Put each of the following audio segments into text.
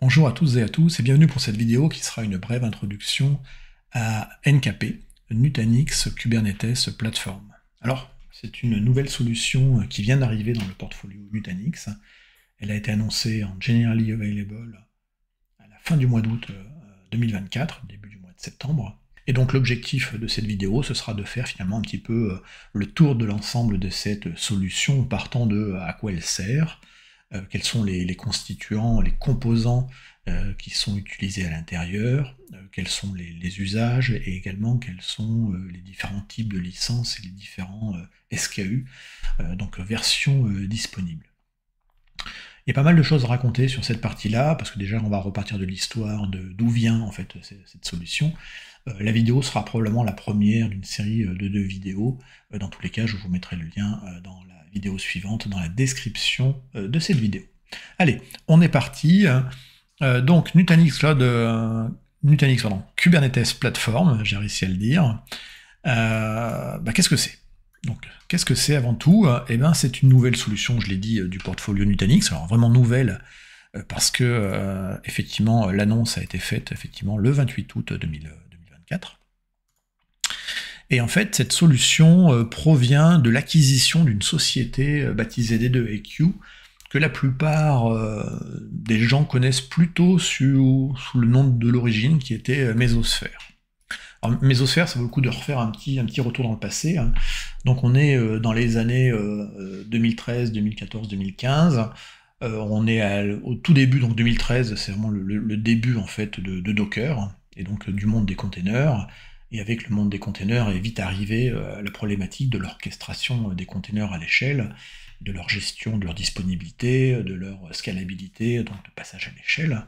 Bonjour à toutes et à tous et bienvenue pour cette vidéo qui sera une brève introduction à NKP, Nutanix Kubernetes Platform. Alors, c'est une nouvelle solution qui vient d'arriver dans le portfolio Nutanix. Elle a été annoncée en Generally Available à la fin du mois d'août 2024, début du mois de septembre. Et donc l'objectif de cette vidéo, ce sera de faire finalement un petit peu le tour de l'ensemble de cette solution, partant de à quoi elle sert, quels sont les constituants, les composants qui sont utilisés à l'intérieur, quels sont les usages, et également quels sont les différents types de licences et les différents SKU, donc versions disponibles. Il y a pas mal de choses à raconter sur cette partie-là, parce que déjà on va repartir de l'histoire d'où vient en fait cette solution. La vidéo sera probablement la première d'une série de 2 vidéos. Dans tous les cas, je vous mettrai le lien dans la vidéo suivante, dans la description de cette vidéo. Allez, on est parti. Donc Nutanix Cloud, Kubernetes Platform, j'ai réussi à le dire. Qu'est-ce que c'est? Donc, qu'est-ce que c'est avant tout? Eh ben, c'est une nouvelle solution, je l'ai dit, du portfolio Nutanix. Alors vraiment nouvelle, parce que effectivement, l'annonce a été faite effectivement le 28 août 2024. Et en fait, cette solution provient de l'acquisition d'une société baptisée D2EQ, que la plupart des gens connaissent plutôt sous le nom de l'origine, qui était Mesosphère. Alors, Mesosphère, ça vaut le coup de refaire un petit retour dans le passé. Hein. Donc on est dans les années 2013, 2014, 2015. On est au tout début, donc 2013, c'est vraiment le début en fait de Docker, et donc du monde des containers. Et avec le monde des containers est vite arrivé la problématique de l'orchestration des containers à l'échelle, de leur gestion, de leur disponibilité, de leur scalabilité, donc de passage à l'échelle.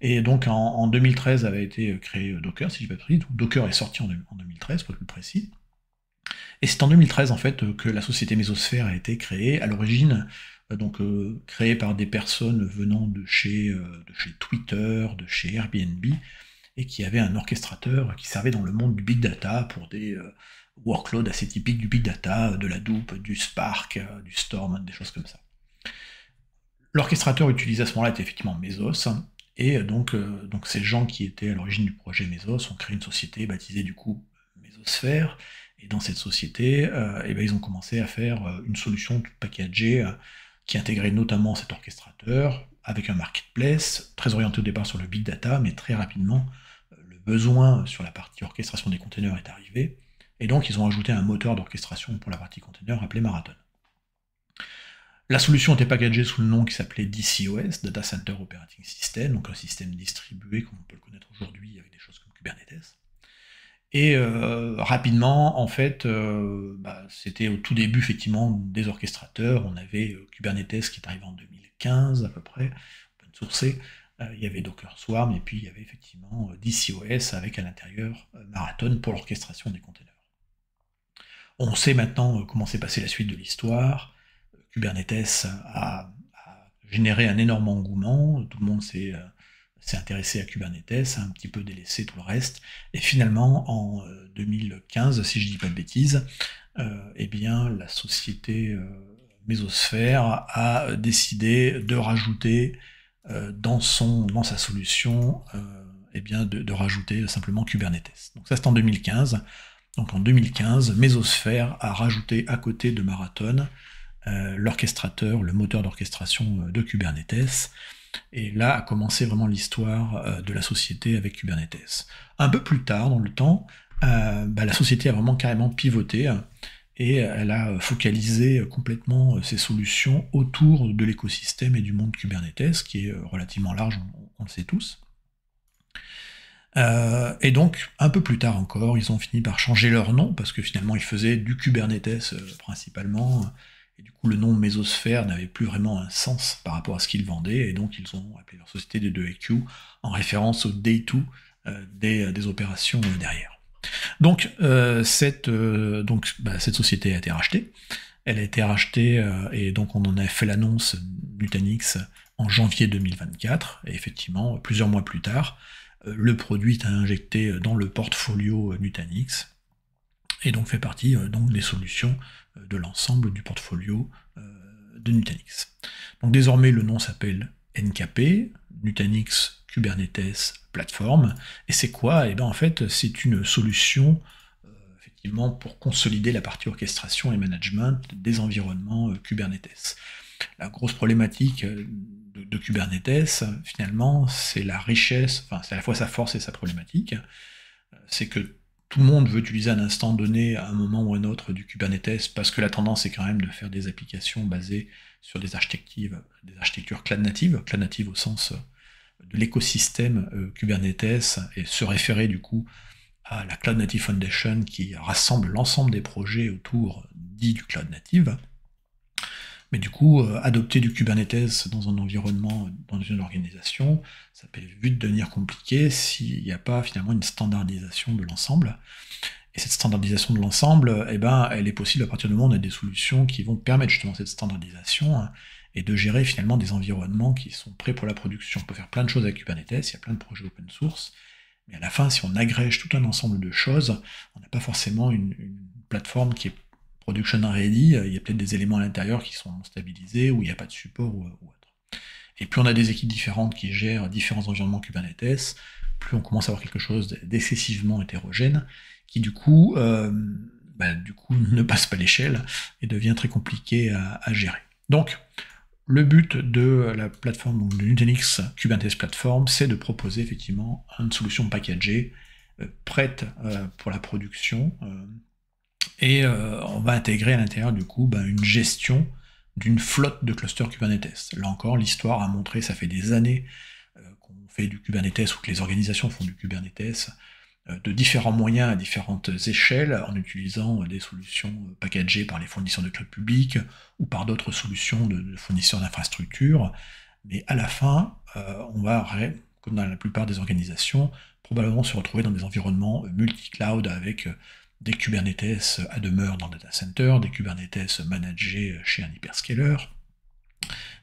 Et donc en 2013 avait été créé Docker, si je ne dis pas de bêtises. Docker est sorti en 2013, pour être plus précis. Et c'est en 2013 en fait que la société Mesosphère a été créée, à l'origine créée par des personnes venant de chez Twitter, de chez Airbnb, et qui avait un orchestrateur qui servait dans le monde du big data pour des workloads assez typiques du big data, de la Hadoop, du Spark, du Storm, des choses comme ça. L'orchestrateur utilisé à ce moment-là était effectivement Mesos, et donc ces gens qui étaient à l'origine du projet Mesos ont créé une société baptisée du coup Mesosphère, et dans cette société, ils ont commencé à faire une solution toute packagée qui intégrait notamment cet orchestrateur, avec un marketplace, très orienté au départ sur le big data, mais très rapidement, le besoin sur la partie orchestration des containers est arrivé, et donc ils ont ajouté un moteur d'orchestration pour la partie container appelé Marathon. La solution était packagée sous le nom qui s'appelait DCOS, Data Center Operating System, donc un système distribué comme on peut le connaître aujourd'hui avec des choses comme Kubernetes. Et rapidement, en fait, c'était au tout début effectivement des orchestrateurs. On avait Kubernetes qui est arrivé en 2015 à peu près, open sourcé. Il y avait Docker Swarm, et puis il y avait effectivement DCOS avec à l'intérieur Marathon pour l'orchestration des containers. On sait maintenant comment s'est passée la suite de l'histoire. Kubernetes a généré un énorme engouement, tout le monde s'est intéressé à Kubernetes, a un petit peu délaissé tout le reste, et finalement en 2015, si je dis pas de bêtises, la société Mesosphère a décidé de rajouter dans sa solution de rajouter simplement Kubernetes. Donc ça c'est en 2015. Donc en 2015, Mesosphère a rajouté à côté de Marathon l'orchestrateur, le moteur d'orchestration de Kubernetes, et là a commencé vraiment l'histoire de la société avec Kubernetes. Un peu plus tard dans le temps, la société a vraiment carrément pivoté, et elle a focalisé complètement ses solutions autour de l'écosystème et du monde Kubernetes, qui est relativement large, on le sait tous. Et donc, un peu plus tard encore, ils ont fini par changer leur nom, parce que finalement, ils faisaient du Kubernetes principalement, et du coup, le nom Mesosphère n'avait plus vraiment un sens par rapport à ce qu'ils vendaient, et donc ils ont appelé leur société D2EQ en référence au Day 2 des opérations derrière. Donc, cette société a été rachetée. Elle a été rachetée, et donc on en a fait l'annonce Nutanix en janvier 2024, et effectivement, plusieurs mois plus tard, le produit est injecté dans le portfolio Nutanix, et donc fait partie des solutions de l'ensemble du portfolio de Nutanix. Donc désormais le nom s'appelle NKP, Nutanix Kubernetes Platform. Et c'est quoi? Et bien en fait, c'est une solution effectivement pour consolider la partie orchestration et management des environnements Kubernetes. La grosse problématique de Kubernetes, finalement, c'est la richesse, enfin c'est à la fois sa force et sa problématique, c'est que tout le monde veut utiliser à un instant donné, à un moment ou un autre, du Kubernetes, parce que la tendance est quand même de faire des applications basées sur des architectures cloud natives au sens de l'écosystème Kubernetes, et se référer du coup à la Cloud Native Foundation qui rassemble l'ensemble des projets autour dit du Cloud Native. Mais du coup, adopter du Kubernetes dans un environnement, dans une organisation, ça peut vite devenir compliqué s'il n'y a pas finalement une standardisation de l'ensemble. Et cette standardisation de l'ensemble, eh ben, elle est possible à partir du moment où on a des solutions qui vont permettre justement cette standardisation, hein, et de gérer finalement des environnements qui sont prêts pour la production. On peut faire plein de choses avec Kubernetes, il y a plein de projets open source, mais à la fin, si on agrège tout un ensemble de choses, on n'a pas forcément une plateforme qui est production ready, il y a peut-être des éléments à l'intérieur qui sont stabilisés, ou il n'y a pas de support ou autre. Et plus on a des équipes différentes qui gèrent différents environnements Kubernetes, plus on commence à avoir quelque chose d'excessivement hétérogène, qui du coup ne passe pas l'échelle et devient très compliqué à gérer. Donc, le but de la plateforme, donc de Nutanix Kubernetes Platform, c'est de proposer effectivement une solution packagée, prête pour la production, et on va intégrer à l'intérieur du coup une gestion d'une flotte de clusters Kubernetes. Là encore, l'histoire a montré, ça fait des années qu'on fait du Kubernetes, ou que les organisations font du Kubernetes, de différents moyens à différentes échelles, en utilisant des solutions packagées par les fournisseurs de cloud public, ou par d'autres solutions de fournisseurs d'infrastructures, mais à la fin, on va, comme dans la plupart des organisations, probablement se retrouver dans des environnements multi-cloud avec des Kubernetes à demeure dans le data center, des Kubernetes managés chez un hyperscaler,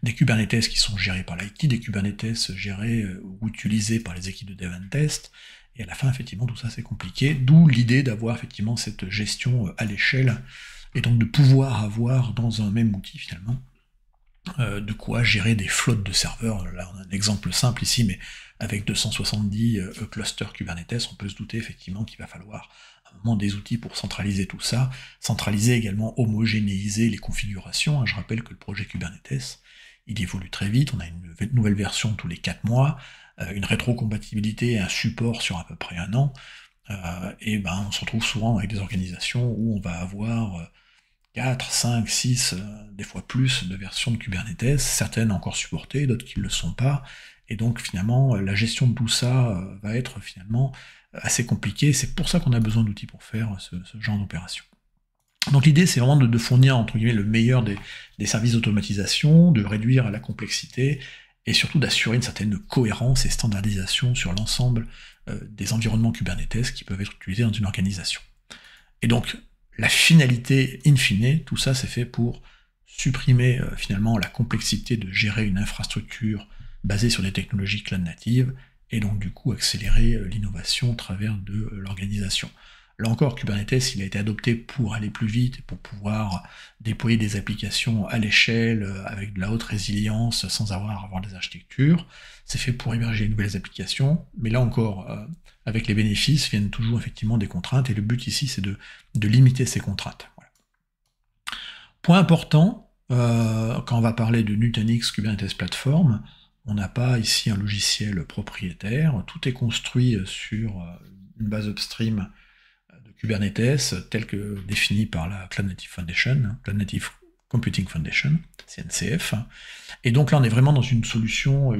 des Kubernetes qui sont gérés par l'IT, des Kubernetes gérés ou utilisés par les équipes de dev and test, et à la fin, effectivement, tout ça c'est compliqué, d'où l'idée d'avoir effectivement cette gestion à l'échelle, et donc de pouvoir avoir dans un même outil, finalement, de quoi gérer des flottes de serveurs. Là, on a un exemple simple ici, mais avec 270 clusters Kubernetes, on peut se douter effectivement qu'il va falloir à un moment des outils pour centraliser tout ça, centraliser également, homogénéiser les configurations. Je rappelle que le projet Kubernetes, il évolue très vite, on a une nouvelle version tous les 4 mois, une rétrocompatibilité et un support sur à peu près 1 an, et on se retrouve souvent avec des organisations où on va avoir 4, 5, 6, des fois plus de versions de Kubernetes, certaines encore supportées, d'autres qui ne le sont pas, et donc finalement la gestion de tout ça va être finalement assez compliquée. C'est pour ça qu'on a besoin d'outils pour faire ce genre d'opération. Donc l'idée c'est vraiment de fournir entre guillemets le meilleur des services d'automatisation, de réduire la complexité, et surtout d'assurer une certaine cohérence et standardisation sur l'ensemble des environnements Kubernetes qui peuvent être utilisés dans une organisation. Et donc la finalité in fine, tout ça c'est fait pour supprimer finalement la complexité de gérer une infrastructure basée sur des technologies cloud natives, et donc du coup accélérer l'innovation au travers de l'organisation. Là encore, Kubernetes, il a été adopté pour aller plus vite et pour pouvoir déployer des applications à l'échelle, avec de la haute résilience, sans avoir à avoir des architectures. C'est fait pour héberger de nouvelles applications, mais là encore, avec les bénéfices, viennent toujours effectivement des contraintes, et le but ici, c'est de limiter ces contraintes. Voilà. Point important, quand on va parler de Nutanix Kubernetes Platform, on n'a pas ici un logiciel propriétaire, tout est construit sur une base upstream de Kubernetes, telle que définie par la Cloud Native Foundation, Cloud Native Computing Foundation, CNCF. Et donc là, on est vraiment dans une solution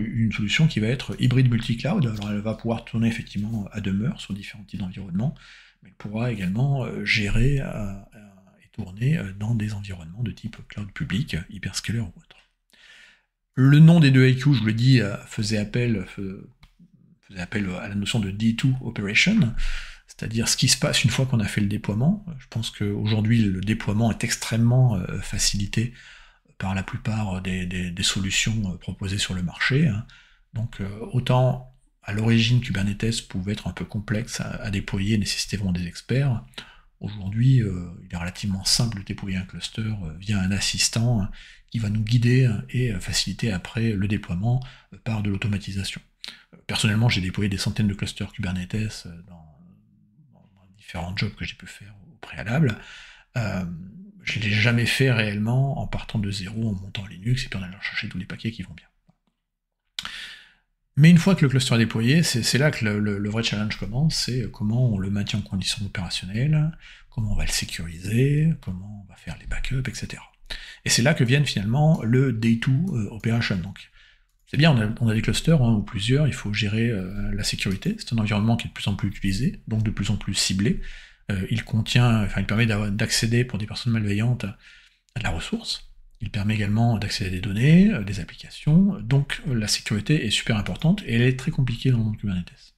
qui va être hybride multi-cloud. Alors elle va pouvoir tourner effectivement à demeure sur différents types d'environnements, mais elle pourra également gérer et tourner dans des environnements de type cloud public, hyperscaler ou autre. Le nom des deux IQ, je vous l'ai dit, faisait appel à la notion de D2 Operation, c'est-à-dire ce qui se passe une fois qu'on a fait le déploiement. Je pense qu'aujourd'hui, le déploiement est extrêmement facilité par la plupart des solutions proposées sur le marché. Donc autant à l'origine Kubernetes pouvait être un peu complexe à déployer, nécessitait vraiment des experts, Aujourd'hui, il est relativement simple de déployer un cluster via un assistant qui va nous guider et faciliter après le déploiement par de l'automatisation. Personnellement, j'ai déployé des centaines de clusters Kubernetes dans différents jobs que j'ai pu faire au préalable. Je ne l'ai jamais fait réellement en partant de zéro, en montant Linux et puis en allant chercher tous les paquets qui vont bien. Mais une fois que le cluster est déployé, c'est là que le vrai challenge commence, c'est comment on le maintient en conditions opérationnelles, comment on va le sécuriser, comment on va faire les backups, etc. Et c'est là que viennent finalement le day-to operation. Donc, c'est bien, on a des clusters ou plusieurs, il faut gérer la sécurité. C'est un environnement qui est de plus en plus utilisé, donc de plus en plus ciblé. Il permet d'accéder pour des personnes malveillantes à de la ressource. Il permet également d'accéder à des données, des applications, donc la sécurité est super importante et elle est très compliquée dans le monde Kubernetes.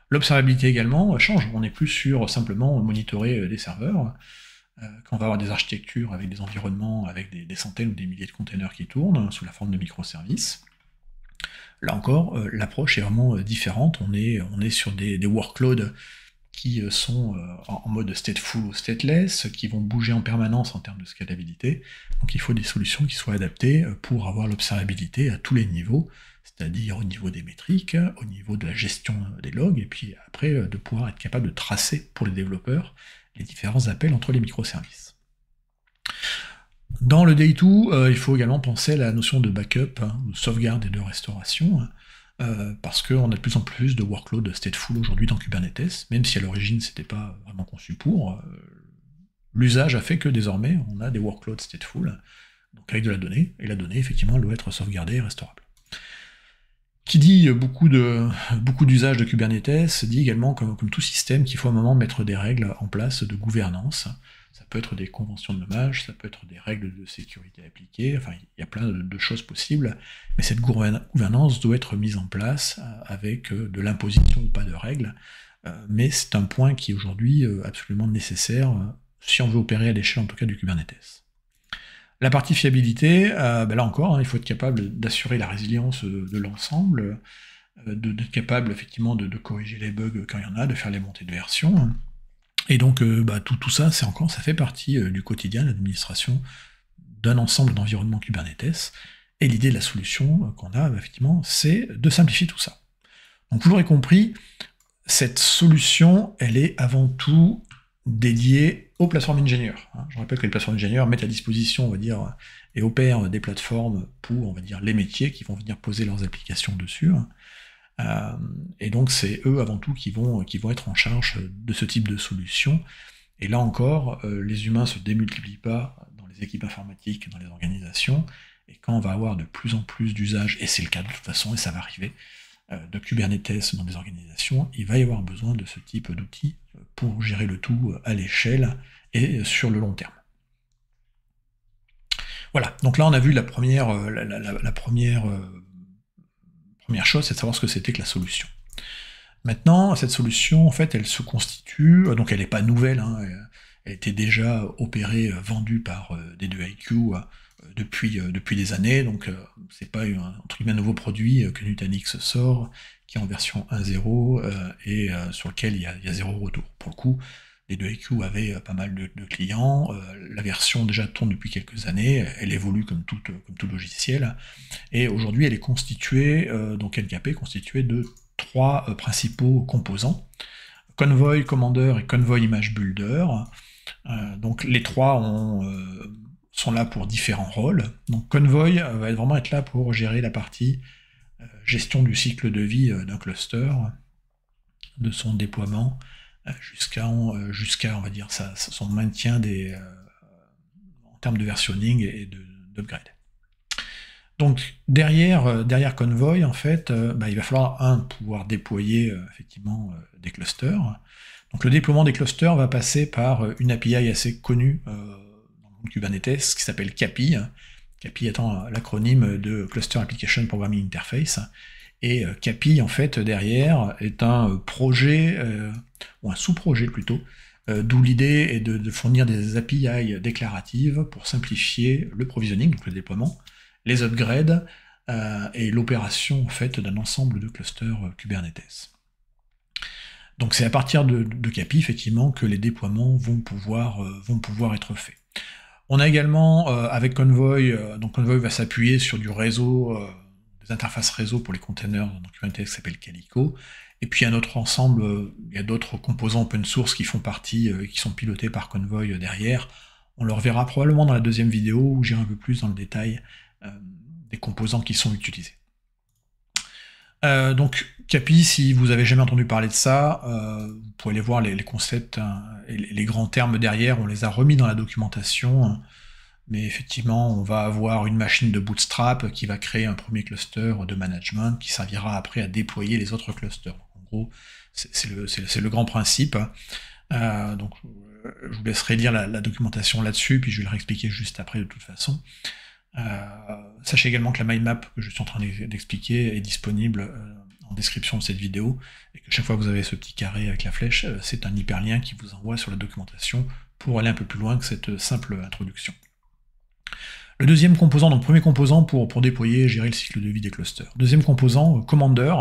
L'observabilité également change, on n'est plus sur simplement monitorer des serveurs. Quand on va avoir des architectures avec des environnements avec des centaines ou des milliers de containers qui tournent sous la forme de microservices, là encore, l'approche est vraiment différente, on est sur des workloads qui sont en mode stateful ou stateless, qui vont bouger en permanence en termes de scalabilité. Donc il faut des solutions qui soient adaptées pour avoir l'observabilité à tous les niveaux, c'est-à-dire au niveau des métriques, au niveau de la gestion des logs, et puis après de pouvoir être capable de tracer pour les développeurs les différents appels entre les microservices. Dans le day-to, il faut également penser à la notion de backup, de sauvegarde et de restauration, parce qu'on a de plus en plus de workloads stateful aujourd'hui dans Kubernetes, même si à l'origine c'était pas vraiment conçu pour, l'usage a fait que désormais on a des workloads stateful, donc avec de la donnée, et la donnée effectivement elle doit être sauvegardée et restaurable. Qui dit beaucoup d'usages de Kubernetes, dit également, comme tout système, qu'il faut à un moment mettre des règles en place de gouvernance. Ça peut être des conventions de nommage, ça peut être des règles de sécurité appliquées, enfin il y a plein de choses possibles, mais cette gouvernance doit être mise en place avec de l'imposition ou pas de règles, mais c'est un point qui est aujourd'hui absolument nécessaire si on veut opérer à l'échelle en tout cas du Kubernetes. La partie fiabilité, là encore, il faut être capable d'assurer la résilience de l'ensemble, d'être capable effectivement de corriger les bugs quand il y en a, de faire les montées de version. Et donc tout ça, ça fait partie du quotidien de l'administration d'un ensemble d'environnements Kubernetes. Et l'idée de la solution qu'on a, effectivement, c'est de simplifier tout ça. Donc vous l'aurez compris, cette solution, elle est avant tout dédiée aux plateformes ingénieurs. Je rappelle que les plateformes ingénieurs mettent à disposition, on va dire, et opèrent des plateformes pour, on va dire, les métiers qui vont venir poser leurs applications dessus. Et donc c'est eux avant tout qui vont être en charge de ce type de solution. Et là encore, les humains se démultiplient pas dans les équipes informatiques, dans les organisations, et quand on va avoir de plus en plus d'usages, et c'est le cas de toute façon, et ça va arriver, de Kubernetes dans des organisations, il va y avoir besoin de ce type d'outils pour gérer le tout à l'échelle et sur le long terme. Voilà, donc là on a vu la première chose, c'est de savoir ce que c'était que la solution. Maintenant, cette solution, en fait, elle se constitue, donc elle n'est pas nouvelle, elle était déjà opérée, vendue par D2iQ depuis des années, donc c'est pas entre guillemets un nouveau produit que Nutanix sort, qui est en version 1.0 et sur lequel il y a zéro retour. Pour le coup, D2iQ avait pas mal de clients, la version déjà tourne depuis quelques années, elle évolue comme tout logiciel, et aujourd'hui elle est constituée, donc NKP est constituée de 3 principaux composants, Convoy Commander et Convoy Image Builder. Donc les 3 sont là pour différents rôles. Donc Convoy va vraiment être là pour gérer la partie gestion du cycle de vie d'un cluster, de son déploiement, jusqu'à on va dire son maintien en termes de versionning et d'upgrade. Donc derrière Convoy, en fait, il va falloir pouvoir déployer effectivement des clusters. Donc le déploiement des clusters va passer par une API assez connue dans le monde Kubernetes qui s'appelle CAPI. CAPI étant l'acronyme de Cluster Application Programming Interface. Et CAPI, en fait, derrière, est un projet, ou un sous-projet plutôt, d'où l'idée est de fournir des API déclaratives pour simplifier le provisioning, donc le déploiement, les upgrades et l'opération en fait d'un ensemble de clusters Kubernetes. Donc c'est à partir de Capi, effectivement, que les déploiements vont pouvoir être faits. On a également, avec Convoy, donc Convoy va s'appuyer sur du réseau, des interfaces réseau pour les containers dans Kubernetes qui s'appelle Calico, et puis un autre ensemble, il y a d'autres composants open source qui font partie, qui sont pilotés par Convoy derrière. On le reverra probablement dans la deuxième vidéo, où j'irai un peu plus dans le détail des composants qui sont utilisés. Donc Capi, si vous avez jamais entendu parler de ça, vous pouvez aller voir les concepts et les grands termes derrière, on les a remis dans la documentation, mais effectivement on va avoir une machine de bootstrap qui va créer un premier cluster de management qui servira après à déployer les autres clusters. En gros, c'est le grand principe. Donc je vous laisserai lire la documentation là-dessus, puis je vais le réexpliquer juste après de toute façon. Sachez également que la mind map que je suis en train d'expliquer est disponible en description de cette vidéo, et que chaque fois que vous avez ce petit carré avec la flèche, c'est un hyperlien qui vous envoie sur la documentation pour aller un peu plus loin que cette simple introduction. Le deuxième composant, donc premier composant pour déployer et gérer le cycle de vie des clusters. Deuxième composant, Commander.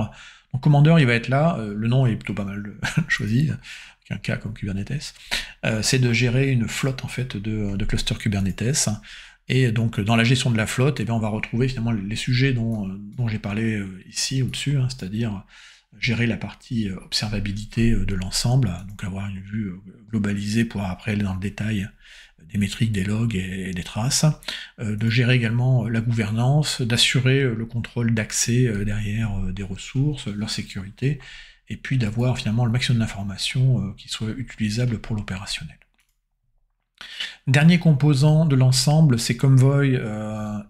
Donc Commander, il va être là, le nom est plutôt pas mal choisi, avec un cas comme Kubernetes. C'est de gérer une flotte en fait de clusters Kubernetes. Et donc dans la gestion de la flotte, eh bien, on va retrouver finalement les sujets dont j'ai parlé ici au-dessus, hein, c'est-à-dire gérer la partie observabilité de l'ensemble, donc avoir une vue globalisée pour après aller dans le détail des métriques, des logs et des traces, de gérer également la gouvernance, d'assurer le contrôle d'accès derrière des ressources, leur sécurité, et puis d'avoir finalement le maximum d'informations qui soient utilisables pour l'opérationnel. Dernier composant de l'ensemble, c'est Convoy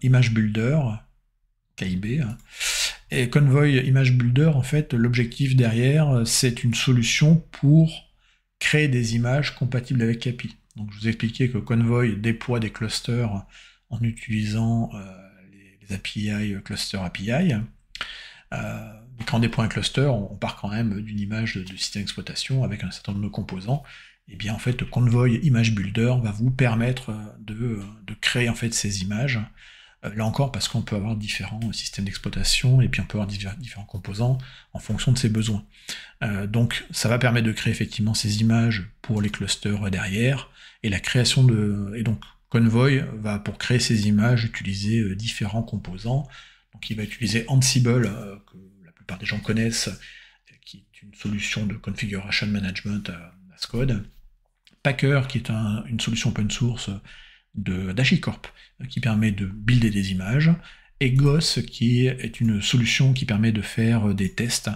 Image Builder, KIB. Et Convoy Image Builder, en fait, l'objectif derrière, c'est une solution pour créer des images compatibles avec Capi. Donc je vous ai expliqué que Convoy déploie des clusters en utilisant les API, Cluster API. Quand on déploie un cluster, on part quand même d'une image de système d'exploitation avec un certain nombre de composants. Et bien en fait, Convoy Image Builder va vous permettre de créer en fait ces images. Là encore, parce qu'on peut avoir différents systèmes d'exploitation, et puis on peut avoir différents composants en fonction de ses besoins. Donc ça va permettre de créer effectivement ces images pour les clusters derrière, et la création de... Et donc Convoy va, pour créer ces images, utiliser différents composants. Donc il va utiliser Ansible, que la plupart des gens connaissent, qui est une solution de configuration management as code. Packer, qui est une solution open source d'HashiCorp, qui permet de builder des images, et Goss, qui est une solution qui permet de faire des tests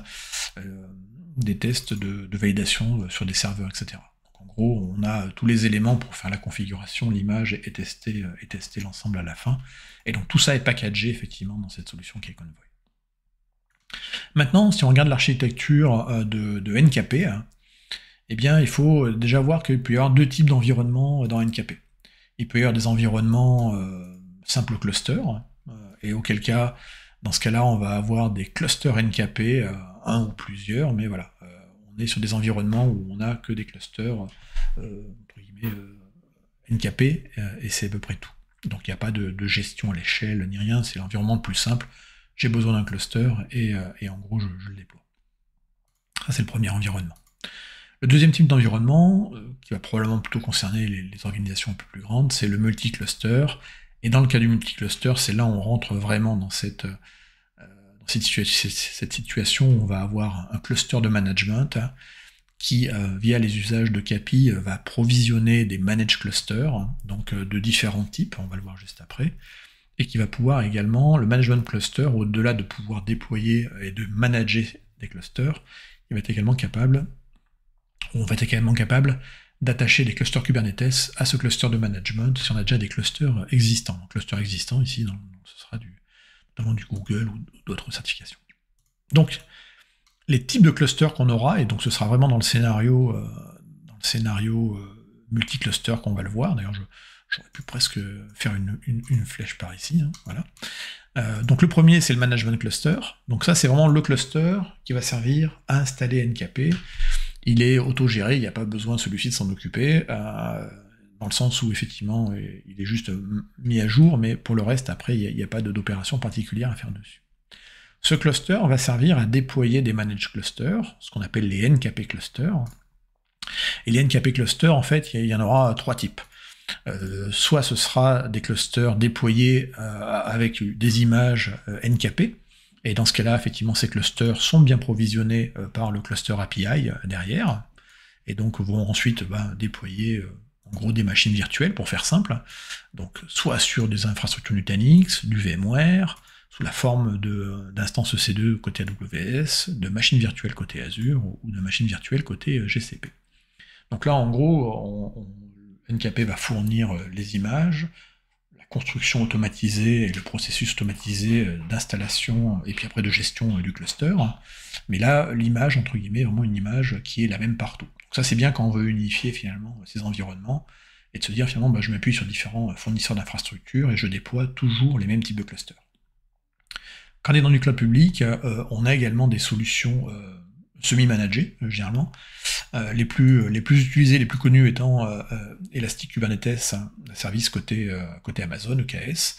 de validation sur des serveurs, etc. Donc, en gros, on a tous les éléments pour faire la configuration, l'image, et tester l'ensemble à la fin. Et donc tout ça est packagé effectivement dans cette solution qui est Convoy. Maintenant, si on regarde l'architecture de NKP, eh bien, il faut déjà voir qu'il peut y avoir deux types d'environnements dans NKP. Il peut y avoir des environnements simples clusters, et auquel cas, dans ce cas-là, on va avoir des clusters NKP, un ou plusieurs, mais voilà, on est sur des environnements où on n'a que des clusters entre guillemets, NKP, et c'est à peu près tout. Donc il n'y a pas de gestion à l'échelle ni rien, c'est l'environnement le plus simple. J'ai besoin d'un cluster, et en gros, je le déploie. Ça, c'est le premier environnement. Le deuxième type d'environnement, qui va probablement plutôt concerner les organisations un peu plus grandes, c'est le multi-cluster. Et dans le cas du multi-cluster, c'est là où on rentre vraiment dans cette situation où on va avoir un cluster de management qui, via les usages de Capi, va provisionner des managed clusters, donc de différents types, on va le voir juste après, et qui va pouvoir également, le management cluster, au-delà de pouvoir déployer et de manager des clusters, il va être également capable d'attacher des clusters Kubernetes à ce cluster de management si on a déjà des clusters existants. Donc, clusters existants, ici, ce sera notamment du Google ou d'autres certifications. Donc, les types de clusters qu'on aura, et donc ce sera vraiment dans le scénario multi-cluster qu'on va le voir. D'ailleurs, j'aurais pu presque faire une flèche par ici, hein, voilà. Donc le premier, c'est le management cluster. Donc ça, c'est vraiment le cluster qui va servir à installer NKP. Il est autogéré, il n'y a pas besoin de celui-ci de s'en occuper, dans le sens où effectivement il est juste mis à jour, mais pour le reste, après, il n'y a pas d'opération particulière à faire dessus. Ce cluster va servir à déployer des managed clusters, ce qu'on appelle les NKP clusters. Et les NKP clusters, en fait, il y en aura 3 types. Soit ce sera des clusters déployés avec des images NKP, et dans ce cas-là, effectivement, ces clusters sont bien provisionnés par le cluster API derrière, et donc vont ensuite déployer en gros des machines virtuelles, pour faire simple, donc soit sur des infrastructures Nutanix, du VMware, sous la forme d'instances EC2 côté AWS, de machines virtuelles côté Azure, ou de machines virtuelles côté GCP. Donc là, en gros, NKP va fournir les images, la construction automatisée et le processus automatisé d'installation et puis après de gestion du cluster. Mais là, l'image, entre guillemets, est vraiment une image qui est la même partout. Donc ça, c'est bien quand on veut unifier finalement ces environnements et de se dire finalement, je m'appuie sur différents fournisseurs d'infrastructures et je déploie toujours les mêmes types de clusters. Quand on est dans du cloud public, on a également des solutions semi-managées, généralement. Les plus utilisés, les plus connus étant Elastic Kubernetes, service côté Amazon, EKS,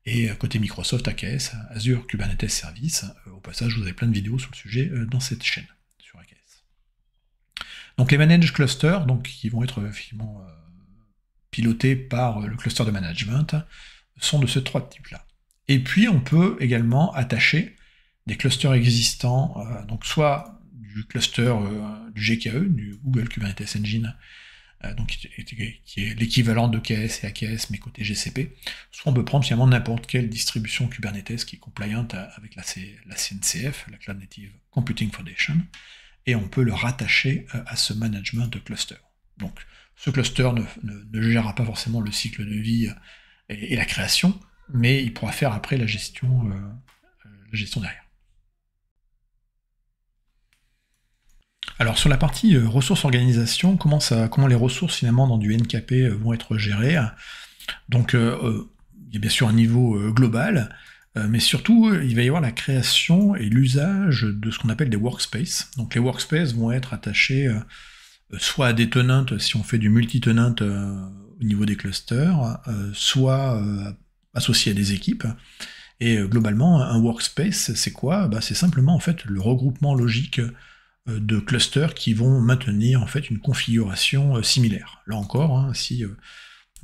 et côté Microsoft, AKS, Azure Kubernetes Service. Au passage, vous avez plein de vidéos sur le sujet dans cette chaîne, sur AKS. Donc les managed clusters, qui vont être effectivement pilotés par le cluster de management, sont de ces 3 types-là. Et puis on peut également attacher des clusters existants, donc soit du cluster du GKE, du Google Kubernetes Engine, qui est l'équivalent d'EKS et AKS, mais côté GCP, soit on peut prendre finalement n'importe quelle distribution Kubernetes qui est compliant avec la CNCF, la Cloud Native Computing Foundation, et on peut le rattacher à ce management de cluster. Donc ce cluster ne gérera pas forcément le cycle de vie et la création, mais il pourra faire après la gestion derrière. Alors sur la partie ressources organisation, comment les ressources finalement dans du NKP vont être gérées. Donc il y a bien sûr un niveau global, mais surtout il va y avoir la création et l'usage de ce qu'on appelle des workspaces. Donc les workspaces vont être attachés soit à des tenants si on fait du multi-tenant au niveau des clusters, soit associés à des équipes. Et globalement, un workspace, c'est quoi? C'est simplement en fait le regroupement logique de clusters qui vont maintenir en fait une configuration similaire. Là encore, si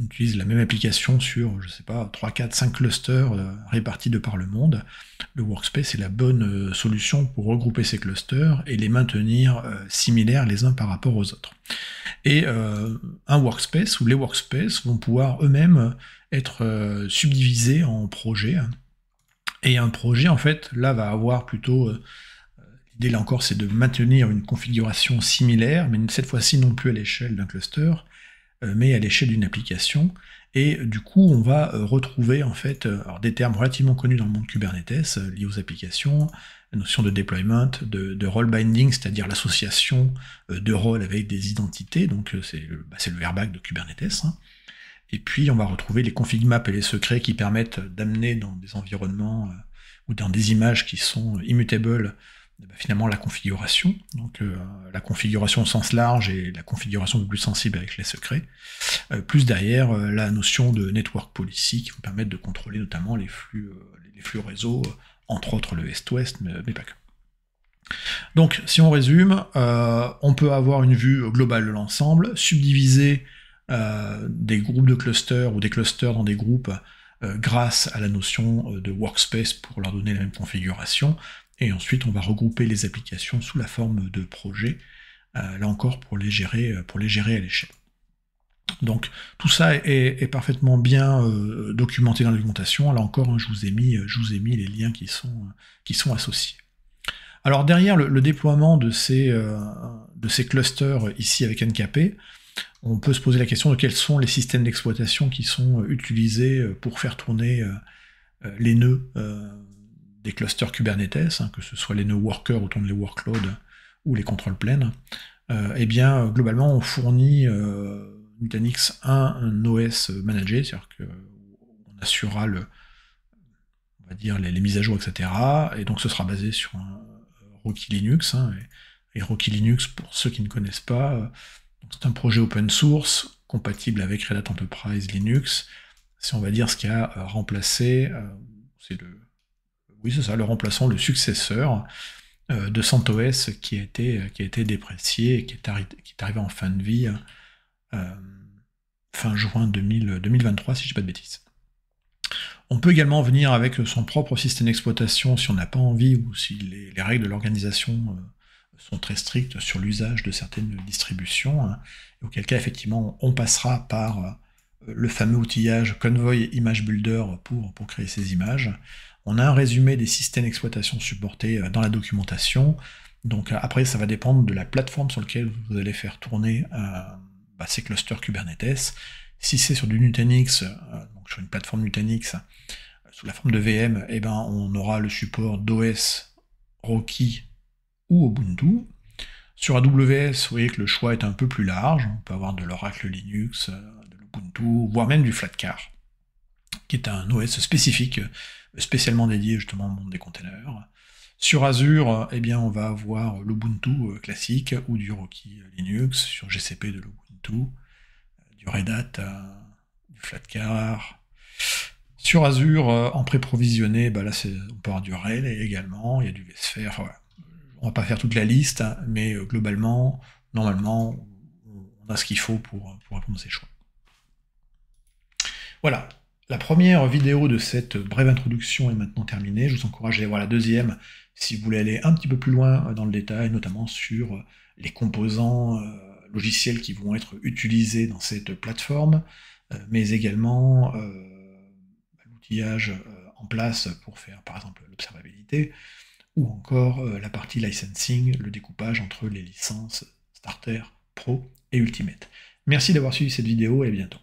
on utilise la même application sur, je sais pas, 3, 4, 5 clusters répartis de par le monde, le workspace est la bonne solution pour regrouper ces clusters et les maintenir similaires les uns par rapport aux autres. Et un workspace ou les workspaces vont pouvoir eux-mêmes être subdivisés en projets. Et un projet, en fait, là, va avoir plutôt... l'idée, là encore, c'est de maintenir une configuration similaire, mais cette fois-ci non plus à l'échelle d'un cluster, mais à l'échelle d'une application. Et du coup, on va retrouver, en fait, des termes relativement connus dans le monde Kubernetes, liés aux applications, la notion de deployment, de role binding, c'est-à-dire l'association de rôles avec des identités, donc c'est le verbac de Kubernetes. Et puis on va retrouver les config maps et les secrets qui permettent d'amener dans des environnements ou dans des images qui sont immutables, finalement la configuration, donc la configuration au sens large et la configuration un peu plus sensible avec les secrets, plus derrière la notion de network policy qui vont permettre de contrôler notamment les flux réseau, entre autres le Est-Ouest, mais pas que. Donc si on résume, on peut avoir une vue globale de l'ensemble, subdiviser des groupes de clusters ou des clusters dans des groupes grâce à la notion de workspace pour leur donner la même configuration, et ensuite on va regrouper les applications sous la forme de projets, là encore pour les gérer à l'échelle. Donc tout ça est parfaitement bien documenté dans la documentation. Là encore, je vous ai mis les liens qui sont associés. Alors derrière le déploiement de ces clusters ici avec NKP, on peut se poser la question de quels sont les systèmes d'exploitation qui sont utilisés pour faire tourner les nœuds des clusters Kubernetes, que ce soit les nœuds workers où tournent les workloads ou les control planes. Eh bien, globalement, on fournit Nutanix un OS managé, c'est-à-dire qu'on assurera on va dire les mises à jour, etc. Et donc ce sera basé sur un Rocky Linux. Et Rocky Linux, pour ceux qui ne connaissent pas, c'est un projet open source, compatible avec Red Hat Enterprise Linux. C'est, on va dire, ce qui a remplacé, c'est le oui, c'est ça, le remplaçant, le successeur de CentOS qui a été déprécié et qui est arrivé en fin de vie fin juin 2023, si je ne dis pas de bêtises. On peut également venir avec son propre système d'exploitation si on n'a pas envie ou si les règles de l'organisation sont très strictes sur l'usage de certaines distributions, hein, auquel cas effectivement on passera par le fameux outillage Convoy Image Builder pour créer ces images. On a un résumé des systèmes d'exploitation supportés dans la documentation, donc après ça va dépendre de la plateforme sur laquelle vous allez faire tourner ces clusters Kubernetes. Si c'est sur du Nutanix, donc sur une plateforme Nutanix, sous la forme de VM, eh ben, on aura le support d'OS, Rocky ou Ubuntu. Sur AWS, vous voyez que le choix est un peu plus large, on peut avoir de l'Oracle Linux, de l'Ubuntu, voire même du Flatcar, qui est un OS spécifique, spécialement dédié justement au monde des containers. Sur Azure, eh bien, on va avoir l'Ubuntu classique, ou du Rocky Linux, sur GCP de l'Ubuntu, du Red Hat, du Flatcar. Sur Azure, en pré-provisionné, là on peut avoir du RHEL également, il y a du vSphere, ouais. On va pas faire toute la liste, hein, mais globalement, normalement, on a ce qu'il faut pour répondre à ces choix. Voilà, la première vidéo de cette brève introduction est maintenant terminée. Je vous encourage à aller voir la deuxième si vous voulez aller un petit peu plus loin dans le détail, notamment sur les composants logiciels qui vont être utilisés dans cette plateforme, mais également l'outillage en place pour faire par exemple l'observabilité, ou encore la partie licensing, le découpage entre les licences Starter, Pro et Ultimate. Merci d'avoir suivi cette vidéo et à bientôt.